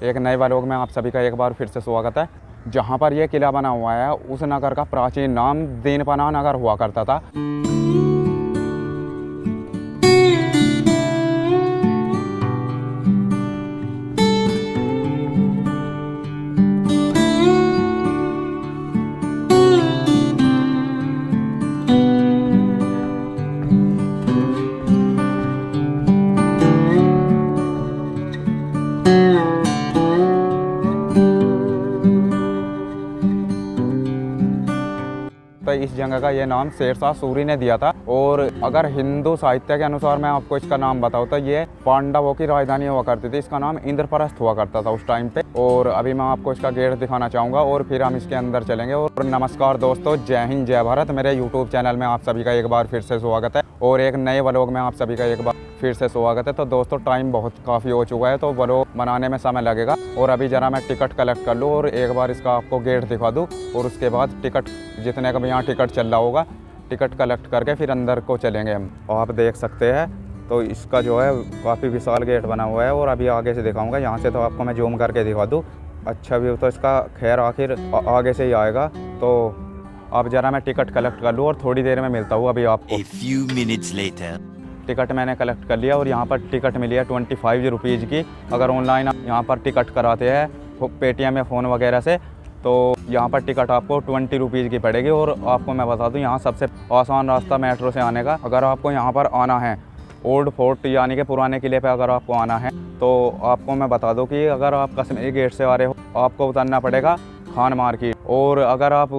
एक नए व्लॉग में आप सभी का एक बार फिर से स्वागत है। जहाँ पर यह किला बना हुआ है उस नगर का प्राचीन नाम दीनपना नगर हुआ करता था। तो इस जगह का ये नाम शेरशाह सूरी ने दिया था। और अगर हिंदू साहित्य के अनुसार मैं आपको इसका नाम बताऊँ तो ये पांडवों की राजधानी हुआ करती थी। इसका नाम इंद्रप्रस्थ हुआ करता था उस टाइम पे। और अभी मैं आपको इसका गेट दिखाना चाहूँगा और फिर हम इसके अंदर चलेंगे। और नमस्कार दोस्तों, जय हिंद जय भारत। मेरे यूट्यूब चैनल में आप सभी का एक बार फिर से स्वागत है और एक नए व्लॉग में आप सभी का एक बार फिर से स्वागत है। तो दोस्तों टाइम काफ़ी हो चुका है तो व्लॉग बनाने में समय लगेगा। और अभी ज़रा मैं टिकट कलेक्ट कर लूँ और एक बार इसका आपको गेट दिखा दूँ और उसके बाद टिकट जितने का भी यहाँ टिकट चल रहा होगा टिकट कलेक्ट करके फिर अंदर को चलेंगे हम। आप देख सकते हैं तो इसका जो है काफ़ी विशाल गेट बना हुआ है। और अभी आगे से दिखाऊंगा, यहाँ से तो आपको मैं जूम करके दिखा दूँ। अच्छा व्यू तो इसका खैर आखिर आगे से ही आएगा। तो अब ज़रा मैं टिकट कलेक्ट कर लूँ और थोड़ी देर में मिलता हूँ अभी आपको। A few minutes later. Ticket मैंने कलेक्ट कर लिया और यहाँ पर टिकट मिली है 25 रुपीज़ की। अगर ऑनलाइन आप यहाँ पर टिकट कराते हैं पेटीएम या फ़ोन वगैरह से तो यहाँ पर टिकट आपको 20 रुपीज़ की पड़ेगी। और आपको मैं बता दूँ यहाँ सबसे आसान रास्ता मेट्रो से आने का। अगर आपको यहाँ पर आना है ओल्ड फोर्ट यानी कि पुराने किले पे अगर आपको आना है तो आपको मैं बता दूँ कि अगर आप कश्मीरी गेट से आ रहे हो आपको उतरना पड़ेगा खान मार्केट। और अगर आप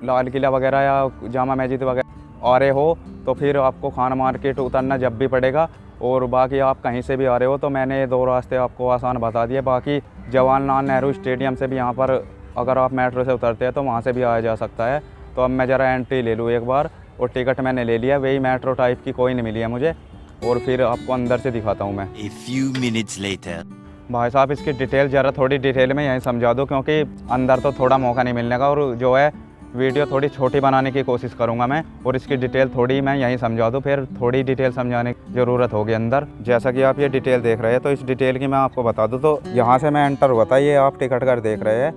लाल किला वगैरह या जामा मस्जिद वगैरह आ रहे हो तो फिर आपको खान मार्केट उतरना जब भी पड़ेगा। और बाकी आप कहीं से भी आ रहे हो तो मैंने ये दो रास्ते आपको आसान बता दिए। बाकी जवाहरलाल नेहरू स्टेडियम से भी यहाँ पर अगर आप मेट्रो से उतरते हैं तो वहाँ से भी आया जा सकता है। तो अब मैं ज़रा एंट्री ले लूँ एक बार। और टिकट मैंने ले लिया, वही मेट्रो टाइप की कोई नहीं मिली है मुझे। और फिर आपको अंदर से दिखाता हूँ मैं। A few minutes later. भाई साहब इसकी डिटेल ज़रा थोड़ी डिटेल में यहीं समझा दो क्योंकि अंदर तो थोड़ा मौका नहीं मिलने का। और जो है वीडियो थोड़ी छोटी बनाने की कोशिश करूंगा मैं और इसकी डिटेल थोड़ी मैं यहीं समझा दूँ, फिर थोड़ी डिटेल समझाने की ज़रूरत होगी अंदर। जैसा कि आप ये डिटेल देख रहे हैं तो इस डिटेल की मैं आपको बता दूँ। तो यहाँ से मैं एंटर हुआ था, ये आप टिकट कर देख रहे हैं।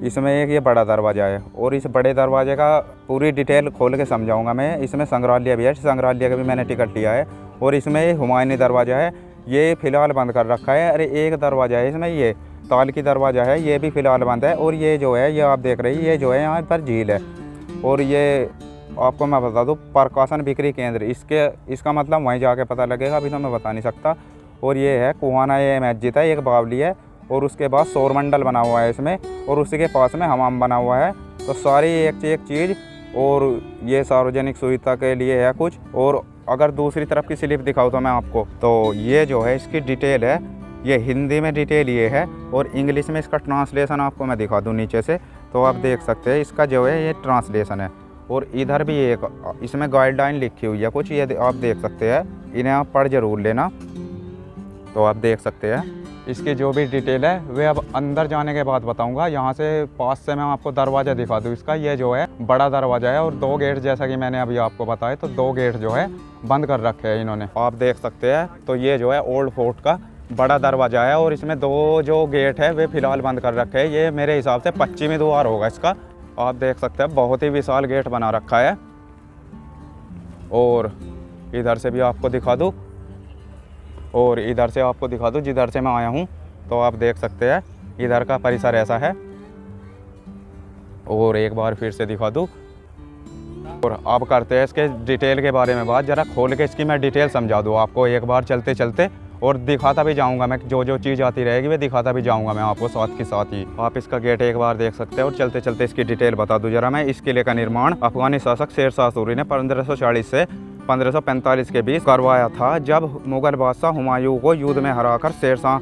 इसमें एक ये बड़ा दरवाज़ा है और इस बड़े दरवाजे का पूरी डिटेल खोल के समझाऊँगा मैं। इसमें संग्रहालय भी है, संग्रहालय का भी मैंने टिकट लिया है। और इसमें हुमायूनी दरवाज़ा है, ये फ़िलहाल बंद कर रखा है। अरे एक दरवाज़ा है इसमें, ये ताल की दरवाज़ा है, ये भी फ़िलहाल बंद है। और ये जो है ये आप देख रहे हैं ये जो है यहाँ पर झील है। और ये आपको मैं बता दूँ प्रकाशन बिक्री केंद्र, इसका मतलब वहीं जाके पता लगेगा, अभी तो मैं बता नहीं सकता। और ये है कुहाना, ये मस्जिद है, एक बावली है और उसके बाद सौरमंडल बना हुआ है इसमें और उसी के पास में हमाम बना हुआ है। तो सारी एक चीज़। और ये सार्वजनिक सुविधा के लिए है कुछ। और अगर दूसरी तरफ की स्लिप दिखाऊँ तो मैं आपको, तो ये जो है इसकी डिटेल है, ये हिंदी में डिटेल ये है और इंग्लिश में इसका ट्रांसलेशन आपको मैं दिखा दूँ नीचे से। तो आप देख सकते हैं इसका जो है ये ट्रांसलेशन है। और इधर भी एक इसमें गाइडलाइन लिखी हुई है कुछ, ये आप देख सकते हैं, इन्हें आप पढ़ जरूर लेना। तो आप देख सकते हैं इसकी जो भी डिटेल है वे अब अंदर जाने के बाद बताऊंगा। यहाँ से पास से मैं आपको दरवाज़ा दिखा दूँ इसका। ये जो है बड़ा दरवाज़ा है और दो गेट, जैसा कि मैंने अभी आपको बताया तो दो गेट जो है बंद कर रखे हैं इन्होंने, आप देख सकते हैं। तो ये जो है ओल्ड फोर्ट का बड़ा दरवाज़ा है और इसमें दो जो गेट है वे फ़िलहाल बंद कर रखे हैं। ये मेरे हिसाब से पश्चिमी द्वार होगा इसका। आप देख सकते हैं बहुत ही विशाल गेट बना रखा है। और इधर से भी आपको दिखा दूँ और इधर से आपको दिखा दूँ जिधर से मैं आया हूँ। तो आप देख सकते हैं इधर का परिसर ऐसा है। और एक बार फिर से दिखा दूँ और अब करते हैं इसके डिटेल के बारे में बात। ज़रा खोल के इसकी मैं डिटेल समझा दूँ आपको एक बार चलते चलते। और दिखाता भी जाऊंगा मैं, जो चीज़ आती रहेगी वे दिखाता भी जाऊंगा मैं आपको साथ के साथ ही। आप इसका गेट एक बार देख सकते हैं और चलते चलते इसकी डिटेल बता दूं जरा मैं। इस किले का निर्माण अफगानी शासक शेरशाह सूरी ने 1540 से 1545 के बीच करवाया था, जब मुगल बादशाह हुमायूं को युद्ध में हराकर शेरशाह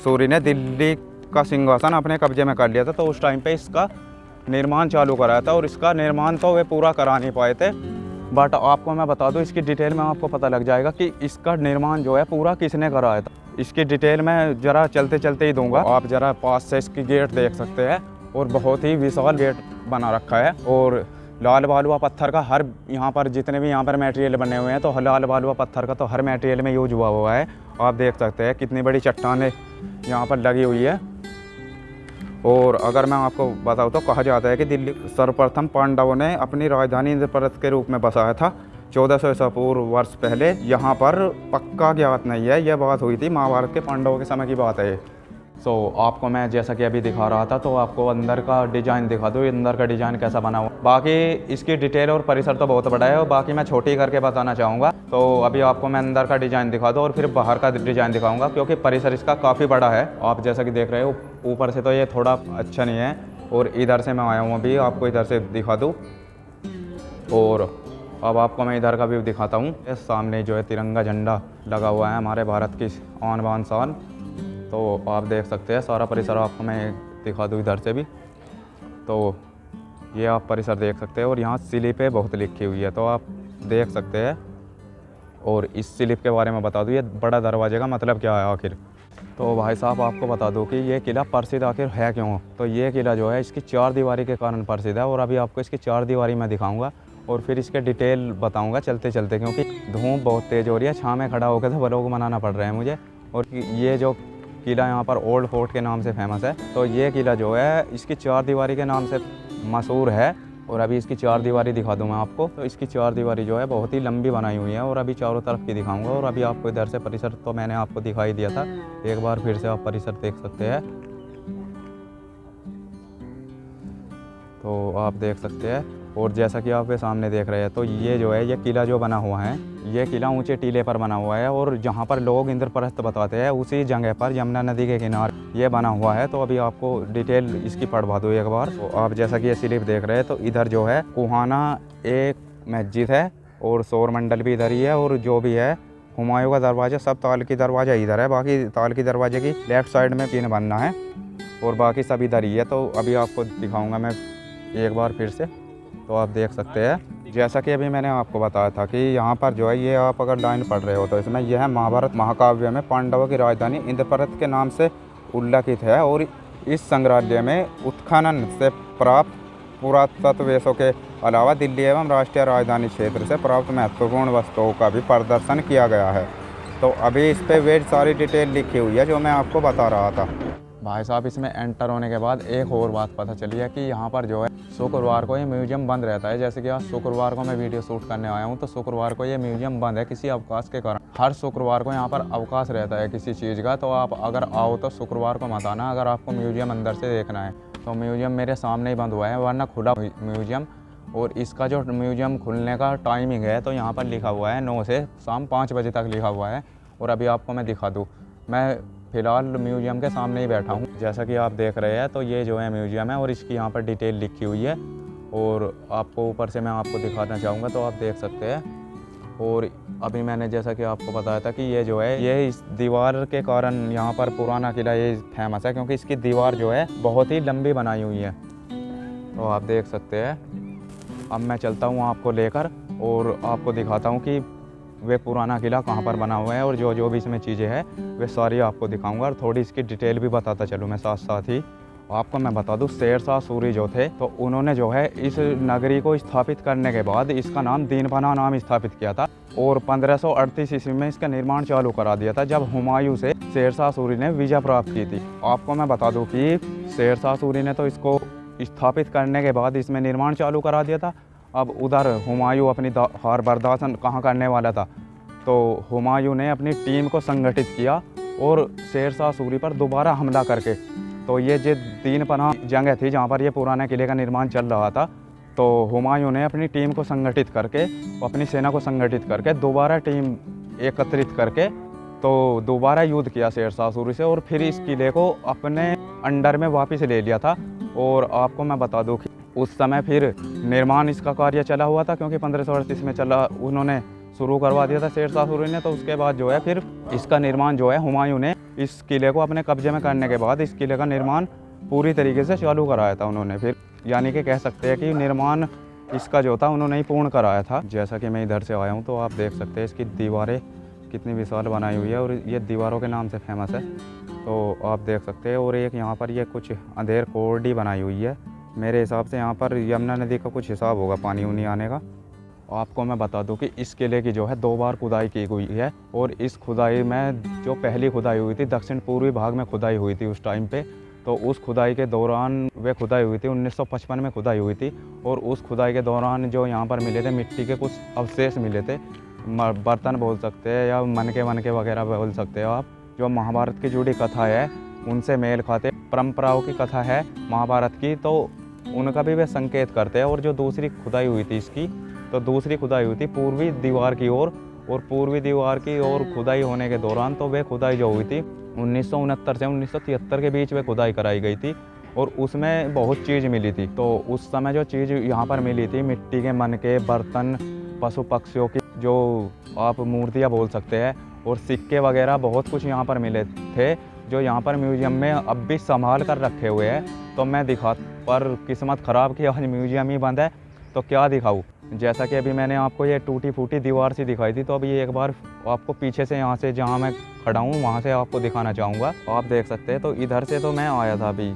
सूरी ने दिल्ली का सिंहासन अपने कब्जे में कर लिया था। तो उस टाइम पर इसका निर्माण चालू कराया था और इसका निर्माण तो वे पूरा करा नहीं पाए थे। बट आपको मैं बता दूं इसकी डिटेल में आपको पता लग जाएगा कि इसका निर्माण जो है पूरा किसने कराया था। इसकी डिटेल मैं ज़रा चलते चलते ही दूंगा। आप ज़रा पास से इसकी गेट देख सकते हैं और बहुत ही विशाल गेट बना रखा है। और लाल बालुआ पत्थर का हर यहाँ पर जितने भी यहाँ पर मटेरियल बने हुए हैं तो लाल बालुआ पत्थर का तो हर मटेरियल में यूज हुआ है। आप देख सकते हैं कितनी बड़ी चट्टानें यहाँ पर लगी हुई है। और अगर मैं आपको बताऊँ तो कहा जाता है कि दिल्ली सर्वप्रथम पांडवों ने अपनी राजधानी इंद्रप्रस्थ के रूप में बसाया था 1400 ईसा पूर्व वर्ष पहले। यहाँ पर पक्का ज्ञात नहीं है, यह बात हुई थी महाभारत के पांडवों के समय की बात है। सो आपको मैं जैसा कि अभी दिखा रहा था तो आपको अंदर का डिज़ाइन दिखा दूँ, अंदर का डिज़ाइन कैसा बना हुआ। बाकी इसकी डिटेल और परिसर तो बहुत बड़ा है और बाकी मैं छोटी करके बताना चाहूँगा। तो अभी आपको मैं अंदर का डिज़ाइन दिखा दूँ और फिर बाहर का डिज़ाइन दिखाऊंगा, क्योंकि परिसर इसका काफ़ी बड़ा है। आप जैसा कि देख रहे हो ऊपर से तो ये थोड़ा अच्छा नहीं है, और इधर से मैं आया हूँ अभी, आपको इधर से दिखा दूँ। और अब आपको मैं इधर का व्यू दिखाता हूँ। इस सामने जो है तिरंगा झंडा लगा हुआ है हमारे भारत की आन बान शान। तो आप देख सकते हैं सारा परिसर, आपको मैं दिखा दूँ इधर से भी। तो ये आप परिसर देख सकते हैं और यहाँ स्लिप पे बहुत लिखी हुई है, तो आप देख सकते हैं। और इस स्लिप के बारे में बता दूँ, ये बड़ा दरवाजे का मतलब क्या है आखिर। तो भाई साहब आपको बता दूँ कि ये किला प्रसिद्ध आखिर है क्यों। तो ये किला जो है इसकी 4 दीवारी के कारण प्रसिद्ध है, और अभी आपको इसकी 4 दीवारी मैं दिखाऊंगा और फिर इसके डिटेल बताऊंगा चलते चलते, क्योंकि धूप बहुत तेज़ हो रही है। छाँव में खड़ा होकर तो व्लॉग बनाना पड़ रहा है मुझे। और ये जो किला यहाँ पर ओल्ड फोर्ट के नाम से फेमस है, तो ये किला जो है इसकी 4 दीवारी के नाम से मशहूर है। और अभी इसकी 4 दीवारी दिखा दूँ मैं आपको। तो इसकी 4 दीवारी जो है बहुत ही लंबी बनाई हुई है, और अभी चारों तरफ की दिखाऊंगा। और अभी आपको इधर से परिसर तो मैंने आपको दिखाई दिया था, एक बार फिर से आप परिसर देख सकते हैं। तो आप देख सकते हैं, और जैसा कि आप सामने देख रहे हैं, तो ये जो है ये किला जो बना हुआ है, ये किला ऊंचे टीले पर बना हुआ है। और जहाँ पर लोग इंद्रप्रस्थ बताते हैं उसी जगह पर यमुना नदी के किनारे ये बना हुआ है। तो अभी आपको डिटेल इसकी पढ़वा दूँ एक बार। तो आप जैसा कि ये स्लिप देख रहे हैं, तो इधर जो है कुहाना एक मस्जिद है, और सौर मंडल भी इधर ही है, और जो भी है हुमायूं का दरवाज़ा, सब ताल की दरवाज़ा इधर है। बाकी ताल की दरवाजे की लेफ़्ट साइड में पिन बनना है, और बाकी सब इधर ही है। तो अभी आपको दिखाऊँगा मैं एक बार फिर से। तो आप देख सकते हैं, जैसा कि अभी मैंने आपको बताया था कि यहाँ पर जो है ये आप अगर लाइन पढ़ रहे हो तो इसमें यह महाभारत महाकाव्य में पांडवों की राजधानी इंद्रप्रस्थ के नाम से उल्लेखित है। और इस संग्रहालय में उत्खनन से प्राप्त पुरातत्ववेशों के अलावा दिल्ली एवं राष्ट्रीय राजधानी क्षेत्र से प्राप्त महत्वपूर्ण वस्तुओं का भी प्रदर्शन किया गया है। तो अभी इस पर वे सारी डिटेल लिखी हुई है जो मैं आपको बता रहा था। भाई साहब इसमें एंटर होने के बाद एक और बात पता चली है कि यहाँ पर जो है शुक्रवार को ये म्यूजियम बंद रहता है। जैसे कि आज शुक्रवार को मैं वीडियो शूट करने आया हूँ, तो शुक्रवार को ये म्यूजियम बंद है किसी अवकाश के कारण। हर शुक्रवार को यहाँ पर अवकाश रहता है किसी चीज़ का। तो आप अगर आओ तो शुक्रवार को मत आना अगर आपको म्यूजियम अंदर से देखना है। तो म्यूजियम मेरे सामने ही बंद हुआ है, वरना खुला म्यूजियम। और इसका जो म्यूजियम खुलने का टाइमिंग है तो यहाँ पर लिखा हुआ है 9 से शाम 5 बजे तक लिखा हुआ है। और अभी आपको मैं दिखा दूँ, मैं फ़िलहाल म्यूजियम के सामने ही बैठा हूँ। जैसा कि आप देख रहे हैं, तो ये जो है म्यूजियम है, और इसकी यहाँ पर डिटेल लिखी हुई है। और आपको ऊपर से मैं आपको दिखाना चाहूँगा, तो आप देख सकते हैं। और अभी मैंने जैसा कि आपको बताया था कि ये जो है ये इस दीवार के कारण यहाँ पर पुराना किला ये फेमस है, क्योंकि इसकी दीवार जो है बहुत ही लंबी बनाई हुई है। तो आप देख सकते हैं। अब मैं चलता हूँ आपको लेकर और आपको दिखाता हूँ कि वे पुराना किला कहाँ पर बना हुआ है, और जो जो भी इसमें चीज़ें हैं वे सारी आपको दिखाऊंगा। और थोड़ी इसकी डिटेल भी बताता चलूँ मैं साथ साथ ही। आपको मैं बता दूँ, शेरशाह सूरी जो थे तो उन्होंने जो है इस नगरी को स्थापित करने के बाद इसका नाम दीनपनाह नाम स्थापित किया था, और 1538 ईस्वी में इसका निर्माण चालू करा दिया था, जब हुमायूं से शेरशाह सूरी ने विजय प्राप्त की थी। आपको मैं बता दूँ कि शेरशाह सूरी ने तो इसको स्थापित करने के बाद इसमें निर्माण चालू करा दिया था। अब उधर हुमायूं अपनी हार बर्दाश्त कहाँ करने वाला था, तो हुमायूं ने अपनी टीम को संगठित किया और शेरशाह सूरी पर दोबारा हमला करके, तो ये जो दीनपनाह जगह थी जहाँ पर ये पुराने किले का निर्माण चल रहा था, तो हुमायूं ने अपनी टीम को संगठित करके, अपनी सेना को संगठित करके दोबारा टीम एकत्रित करके तो दोबारा युद्ध किया शेरशाह सूरी से, और फिर इस किले को अपने अंडर में वापस ले लिया था। और आपको मैं बता दूँ कि उस समय फिर निर्माण इसका कार्य चला हुआ था, क्योंकि 1538 में चला उन्होंने शुरू करवा दिया था शेरशाह सूरी ने। तो उसके बाद जो है फिर इसका निर्माण जो है हुमायूं ने इस किले को अपने कब्जे में करने के बाद इस किले का निर्माण पूरी तरीके से चालू कराया था उन्होंने फिर, यानी कि कह सकते हैं कि निर्माण इसका जो था उन्होंने ही पूर्ण कराया था। जैसा कि मैं इधर से आया हूँ तो आप देख सकते हैं इसकी दीवारें कितनी विशाल बनाई हुई है, और ये दीवारों के नाम से फेमस है, तो आप देख सकते हैं। और एक यहाँ पर ये कुछ अंधेर कोरडी बनाई हुई है, मेरे हिसाब से यहाँ पर यमुना नदी का कुछ हिसाब होगा पानी उनी आने का। आपको मैं बता दूं कि इस किले की जो है 2 बार खुदाई की हुई है, और इस खुदाई में जो पहली खुदाई हुई थी दक्षिण पूर्वी भाग में खुदाई हुई थी उस टाइम पे, तो तो उस खुदाई के दौरान वे खुदाई हुई थी, 1955 में खुदाई हुई थी। और उस खुदाई के दौरान जो यहाँ पर मिले थे मिट्टी के कुछ अवशेष मिले थे, बर्तन बोल सकते हैं या मनके वनके वगैरह बोल सकते हो आप, जो महाभारत की जुड़ी कथा है उनसे मेल खाते, परंपराओं की कथा है महाभारत की, तो उनका भी वे संकेत करते हैं। और जो दूसरी खुदाई हुई थी इसकी, तो दूसरी खुदाई हुई थी पूर्वी दीवार की ओर, और पूर्वी दीवार की ओर खुदाई होने के दौरान तो वे खुदाई जो हुई थी 1969 से 1973 के बीच में खुदाई कराई गई थी, और उसमें बहुत चीज़ मिली थी। तो उस समय जो चीज़ यहाँ पर मिली थी, मिट्टी के मनके, बर्तन, पशु पक्षियों की जो आप मूर्तियाँ बोल सकते हैं, और सिक्के वगैरह बहुत कुछ यहाँ पर मिले थे, जो यहाँ पर म्यूजियम में अब भी संभाल कर रखे हुए हैं। तो मैं दिखा, पर किस्मत ख़राब की आज म्यूजियम ही बंद है, तो क्या दिखाऊँ। जैसा कि अभी मैंने आपको ये टूटी फूटी दीवार सी दिखाई थी, तो अभी एक बार आपको पीछे से यहाँ से जहाँ मैं खड़ा हूँ वहाँ से आपको दिखाना चाहूँगा। आप देख सकते हैं, तो इधर से तो मैं आया था अभी,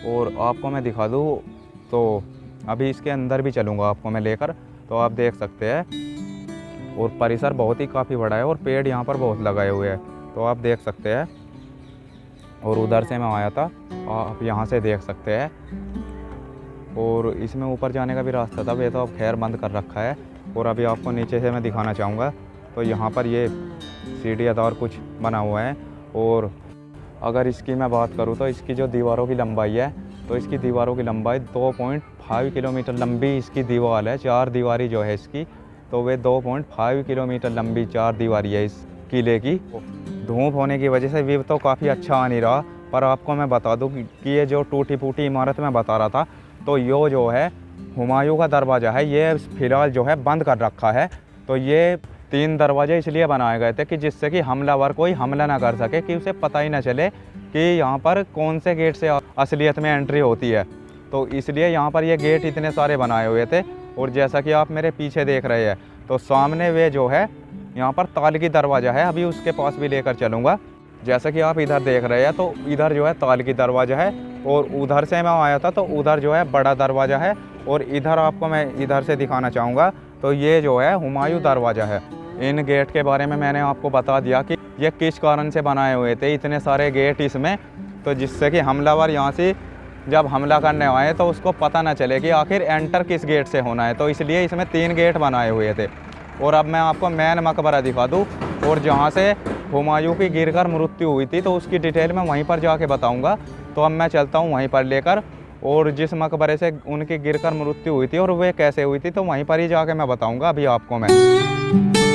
और आपको मैं दिखा दूँ तो अभी इसके अंदर भी चलूँगा आपको मैं लेकर, तो आप देख सकते हैं। और परिसर बहुत ही काफ़ी बड़ा है, और पेड़ यहाँ पर बहुत लगाए हुए हैं, तो आप देख सकते हैं। और उधर से मैं आया था, आप यहाँ से देख सकते हैं। और इसमें ऊपर जाने का भी रास्ता था, ये तो अब खैर बंद कर रखा है। और अभी आपको नीचे से मैं दिखाना चाहूँगा, तो यहाँ पर ये सीढ़ीदार कुछ बना हुआ है। और अगर इसकी मैं बात करूँ तो इसकी जो दीवारों की लंबाई है, तो इसकी दीवारों की लंबाई 2.5 किलोमीटर लंबी इसकी दीवार है। 4 दीवारी जो है इसकी, तो वे 2.5 किलोमीटर लंबी 4 दीवारी है इस किले की। धूप होने की वजह से व्यू तो काफ़ी अच्छा आ नहीं रहा, पर आपको मैं बता दूं कि ये जो टूटी फूटी इमारत मैं बता रहा था, तो ये जो है हुमायूं का दरवाज़ा है, ये फ़िलहाल जो है बंद कर रखा है। तो ये 3 दरवाजे इसलिए बनाए गए थे कि जिससे कि हमलावर कोई हमला ना कर सके, कि उसे पता ही ना चले कि यहाँ पर कौन से गेट से असलियत में एंट्री होती है। तो इसलिए यहाँ पर ये गेट इतने सारे बनाए हुए थे। और जैसा कि आप मेरे पीछे देख रहे हैं, तो सामने वे जो है यहाँ पर तालगी दरवाज़ा है, अभी उसके पास भी लेकर चलूँगा। जैसा कि आप इधर देख रहे हैं, तो इधर जो है तालगी दरवाज़ा है, और उधर से मैं आया था तो उधर जो है बड़ा दरवाज़ा है। और इधर आपको मैं इधर से दिखाना चाहूँगा, तो ये जो है हुमायूं दरवाज़ा है। इन गेट के बारे में मैंने आपको बता दिया कि ये किस कारण से बनाए हुए थे, इतने सारे गेट इसमें, तो जिससे कि हमलावर यहाँ से जब हमला करने आए तो उसको पता ना चले कि आखिर एंटर किस गेट से होना है। तो इसलिए इसमें 3 गेट बनाए हुए थे। और अब मैं आपको मैन मकबरा दिखा दूँ, और जहाँ से हुमायूं की गिरकर मृत्यु हुई थी, तो उसकी डिटेल मैं वहीं पर जाके बताऊंगा। तो अब मैं चलता हूँ वहीं पर लेकर, और जिस मकबरे से उनकी गिरकर मृत्यु हुई थी और वे कैसे हुई थी, तो वहीं पर ही जाके मैं बताऊंगा अभी आपको मैं।